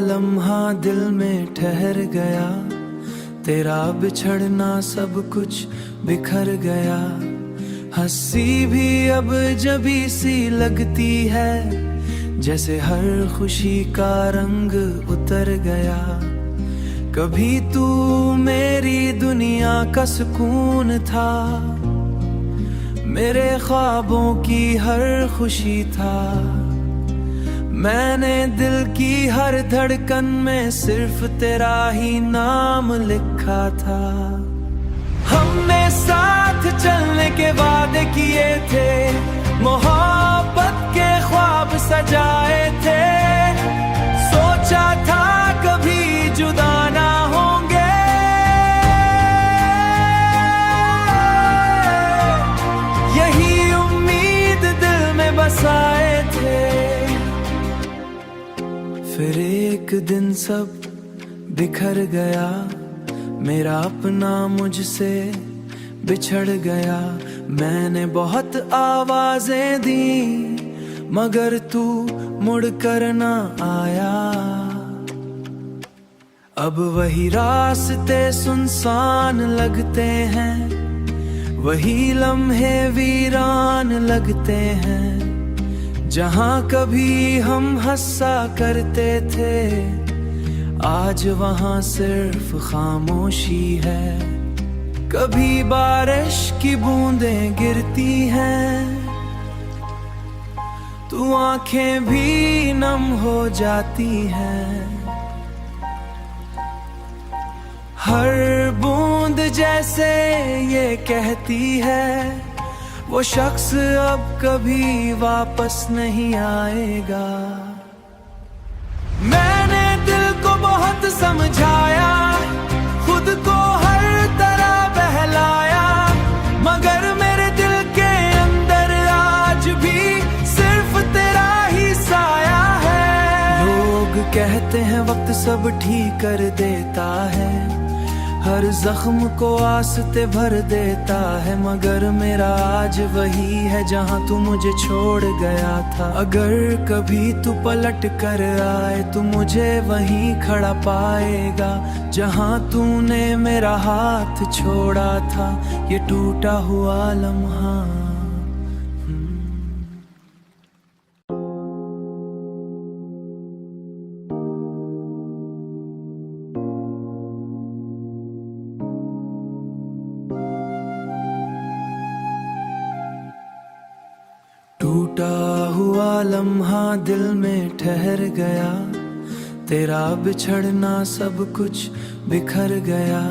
लम्हा दिल में ठहर गया, तेरा बिछड़ना सब कुछ बिखर गया। हंसी भी अब जबी सी लगती है, जैसे हर खुशी का रंग उतर गया। कभी तू मेरी दुनिया का सुकून था, मेरे ख्वाबों की हर खुशी था। मैंने दिल की हर धड़कन में सिर्फ तेरा ही नाम लिखा था। हमने साथ चलने के वादे किए थे, मोहब्बत के ख्वाब सजाए थे। सोचा था कभी जुदा ना होंगे, यही उम्मीद दिल में बसाए थे। फिर एक दिन सब बिखर गया, मेरा अपना मुझसे बिछड़ गया। मैंने बहुत आवाजें दी, मगर तू मुड़ कर ना आया। अब वही रास्ते सुनसान लगते हैं, वही लम्हे वीरान लगते हैं। जहाँ कभी हम हंसा करते थे, आज वहाँ सिर्फ खामोशी है। कभी बारिश की बूंदें गिरती हैं, तो आंखें भी नम हो जाती हैं। हर बूंद जैसे ये कहती है, वो शख्स अब कभी वापस नहीं आएगा। मैंने दिल को बहुत समझाया, खुद को हर तरह बहलाया, मगर मेरे दिल के अंदर आज भी सिर्फ तेरा ही साया है। लोग कहते हैं वक्त सब ठीक कर देता है, हर जख्म को आस्ते भर देता है। मगर मेरा आज वही है जहाँ तू मुझे छोड़ गया था। अगर कभी तू पलट कर आए तो मुझे वहीं खड़ा पाएगा, जहाँ तूने मेरा हाथ छोड़ा था। ये टूटा हुआ लम्हा टूटा हुआ लम्हा दिल में ठहर गया, तेरा बिछड़ना सब कुछ बिखर गया।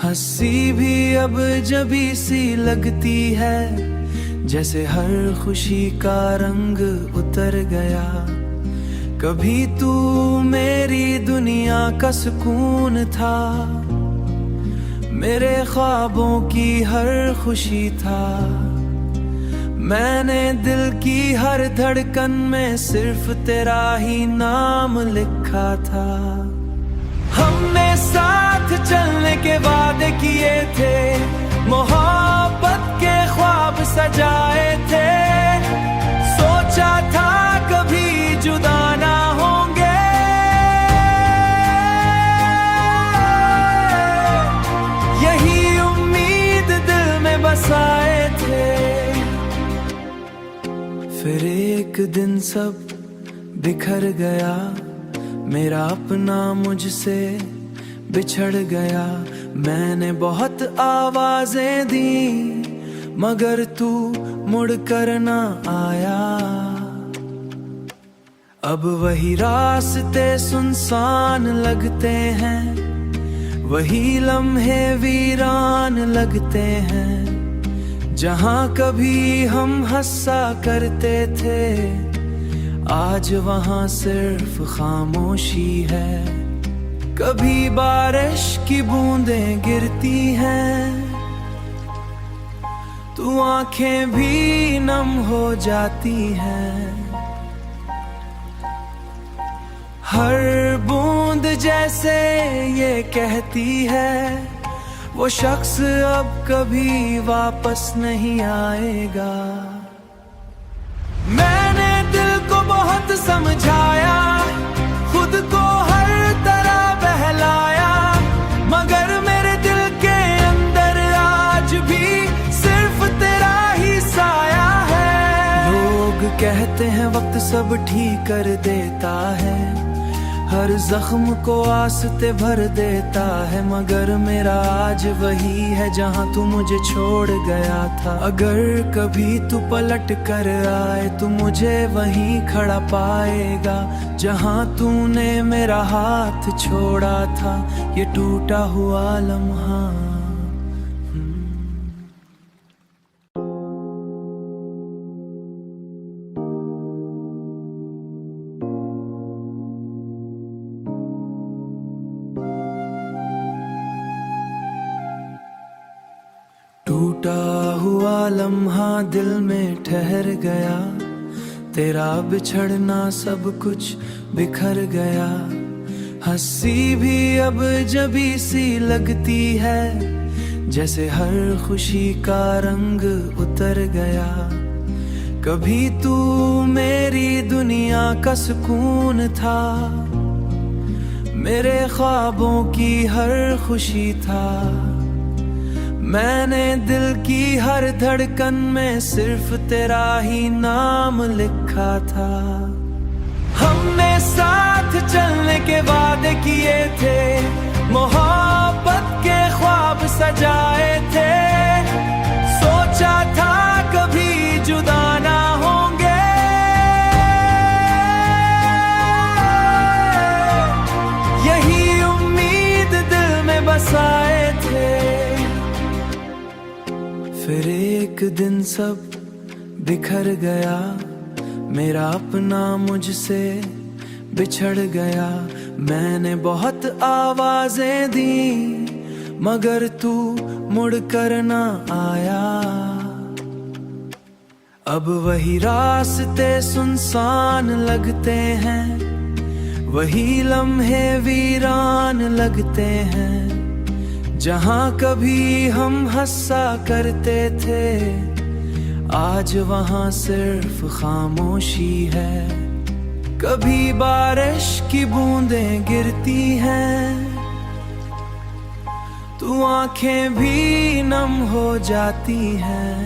हंसी भी अब जबी सी लगती है, जैसे हर खुशी का रंग उतर गया। कभी तू मेरी दुनिया का सुकून था, मेरे ख्वाबों की हर खुशी था। मैंने दिल की हर धड़कन में सिर्फ तेरा ही नाम लिखा था। हमने साथ चलने के वादे किए थे, मोहब्बत के ख्वाब सजाए थे। सोचा था कभी जुदा ना होंगे, यही उम्मीद दिल में बसाए थे। फिर एक दिन सब बिखर गया, मेरा अपना मुझसे बिछड़ गया। मैंने बहुत आवाजें दी, मगर तू मुड़ कर ना आया। अब वही रास्ते सुनसान लगते हैं, वही लम्हे वीरान लगते हैं। जहाँ कभी हम हंसा करते थे, आज वहाँ सिर्फ खामोशी है। कभी बारिश की बूंदें गिरती हैं, तो आंखें भी नम हो जाती हैं। हर बूंद जैसे ये कहती है, वो शख्स अब कभी वापस नहीं आएगा। मैंने दिल को बहुत समझाया, खुद को कहते हैं वक्त सब ठीक कर देता है, हर जख्म को आस्ते भर देता है, मगर मेरा आज वही है जहां तू मुझे छोड़ गया था। अगर कभी तू पलट कर आए तो मुझे वहीं खड़ा पाएगा, जहां तूने मेरा हाथ छोड़ा था, ये टूटा हुआ लम्हा। टूटा हुआ लम्हा दिल में ठहर गया, तेरा बिछड़ना सब कुछ बिखर गया। हंसी भी अब जबी सी लगती है, जैसे हर खुशी का रंग उतर गया। कभी तू मेरी दुनिया का सुकून था, मेरे ख्वाबों की हर खुशी था। मैंने दिल की हर धड़कन में सिर्फ तेरा ही नाम लिखा था। हमने साथ चलने के वादे किए थे, मोहब्बत के ख्वाब सजाए थे। सोचा था कभी जुदा ना होंगे, यही उम्मीद दिल में बसाए थे। फिर एक दिन सब बिखर गया, मेरा अपना मुझसे बिछड़ गया। मैंने बहुत आवाजें दी, मगर तू मुड़ कर ना आया। अब वही रास्ते सुनसान लगते हैं, वही लम्हे वीरान लगते हैं। जहां कभी हम हंसा करते थे, आज वहां सिर्फ खामोशी है। कभी बारिश की बूंदें गिरती हैं, तो आंखें भी नम हो जाती हैं।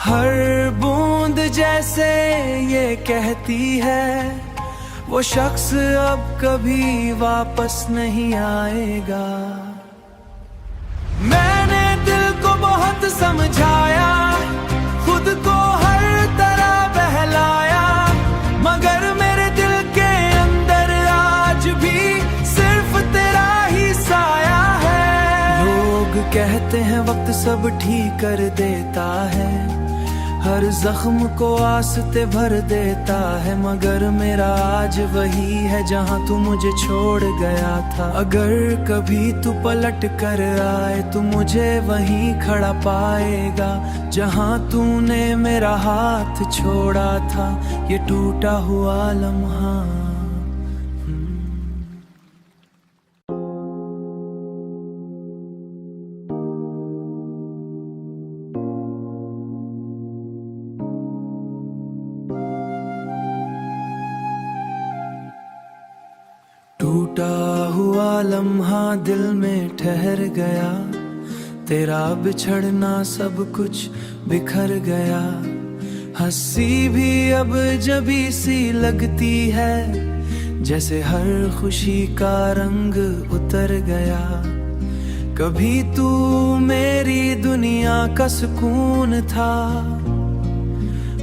हर बूंद जैसे ये कहती है, वो शख्स अब कभी वापस नहीं आएगा। मैंने दिल को बहुत समझाया, खुद को हर तरह बहलाया, मगर मेरे दिल के अंदर आज भी सिर्फ तेरा ही साया है। लोग कहते हैं वक्त सब ठीक कर देता है, हर जख्म को आस्ते भर देता है, मगर मेरा आज वही है जहां तू मुझे छोड़ गया था। अगर कभी तू पलट कर आए तो मुझे वहीं खड़ा पाएगा, जहां तूने मेरा हाथ छोड़ा था, ये टूटा हुआ लम्हा। टूटा हुआ लम्हा दिल में ठहर गया, तेरा बिछड़ना सब कुछ बिखर गया। हंसी भी अब जबी सी लगती है, जैसे हर खुशी का रंग उतर गया। कभी तू मेरी दुनिया का सुकून था,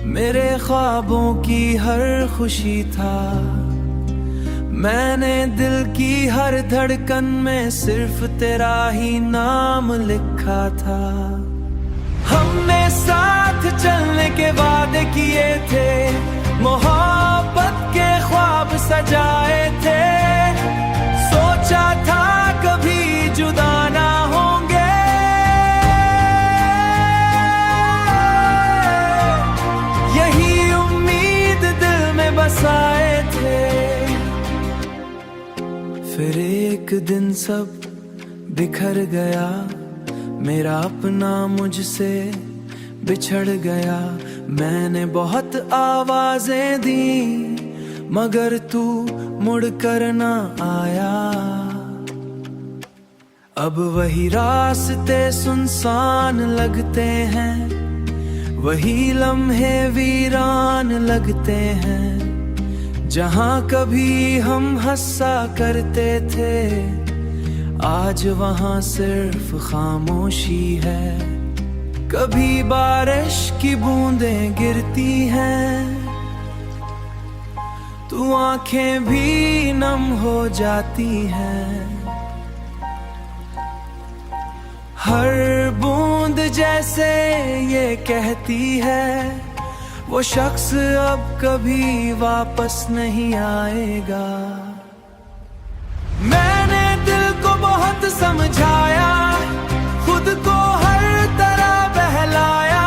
मेरे ख्वाबों की हर खुशी था। मैंने दिल की हर धड़कन में सिर्फ तेरा ही नाम लिखा था। हमने साथ चलने के वादे किए थे, मोहब्बत के ख्वाब सजाए थे। सोचा था कभी जुदा ना होंगे, यही उम्मीद दिल में बसाए थे। फिर एक दिन सब बिखर गया, मेरा अपना मुझसे बिछड़ गया। मैंने बहुत आवाजें दी, मगर तू मुड़ कर ना आया। अब वही रास्ते सुनसान लगते हैं, वही लम्हे वीरान लगते हैं जहाँ कभी हम हंसा करते थे। आज वहाँ सिर्फ खामोशी है, कभी बारिश की बूंदें गिरती हैं तो आंखें भी नम हो जाती हैं। हर बूंद जैसे ये कहती है वो शख्स अब कभी वापस नहीं आएगा। मैंने दिल को बहुत समझाया, खुद को हर तरह बहलाया,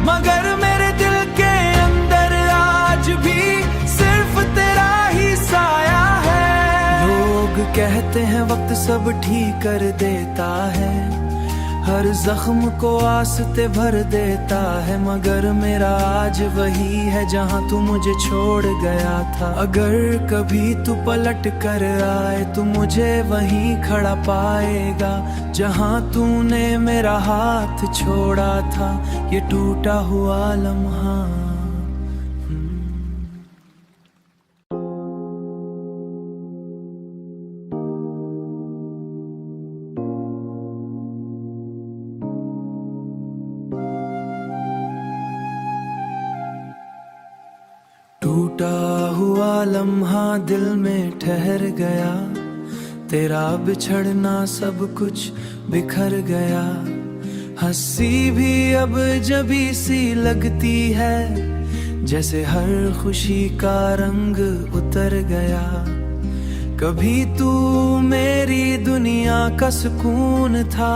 मगर मेरे दिल के अंदर आज भी सिर्फ तेरा ही साया है। लोग कहते हैं वक्त सब ठीक कर देता है, हर जख्म को आस्ते भर देता है, मगर मेरा आज वही है जहाँ तू मुझे छोड़ गया था। अगर कभी तू पलट कर आए तो मुझे वहीं खड़ा पाएगा जहाँ तूने मेरा हाथ छोड़ा था, ये टूटा हुआ लम्हा। टूटा हुआ लम्हा दिल में ठहर गया, तेरा बिछड़ना सब कुछ बिखर गया। हंसी भी अब जबी सी लगती है, जैसे हर खुशी का रंग उतर गया। कभी तू मेरी दुनिया का सुकून था,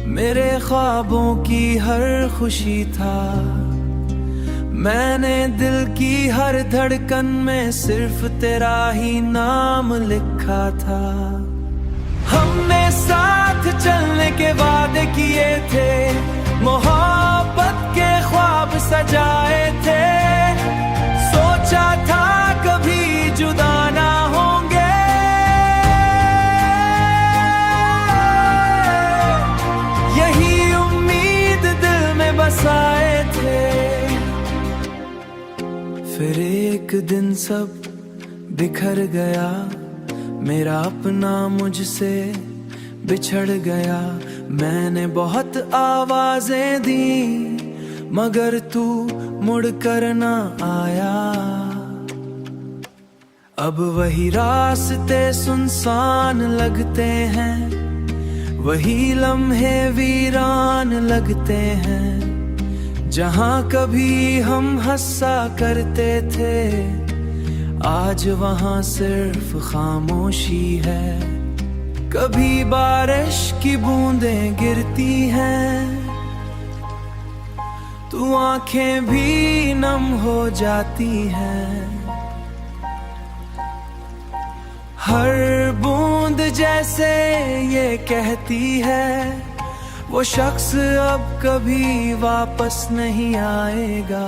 मेरे ख्वाबों की हर खुशी था। मैंने दिल की हर धड़कन में सिर्फ तेरा ही नाम लिखा था। हमने साथ चलने के वादे किए थे, मोहब्बत के ख्वाब सजाए थे, सोचा था कभी जुदा ना होंगे। यही उम्मीद दिल में बसाए थे। फिर एक दिन सब बिखर गया, मेरा अपना मुझसे बिछड़ गया। मैंने बहुत आवाजें दी मगर तू मुड़ कर ना आया। अब वही रास्ते सुनसान लगते हैं, वही लम्हे वीरान लगते हैं जहाँ कभी हम हंसा करते थे। आज वहाँ सिर्फ खामोशी है, कभी बारिश की बूंदें गिरती हैं तो आंखें भी नम हो जाती हैं। हर बूंद जैसे ये कहती है वो शख्स अब कभी वापस नहीं आएगा।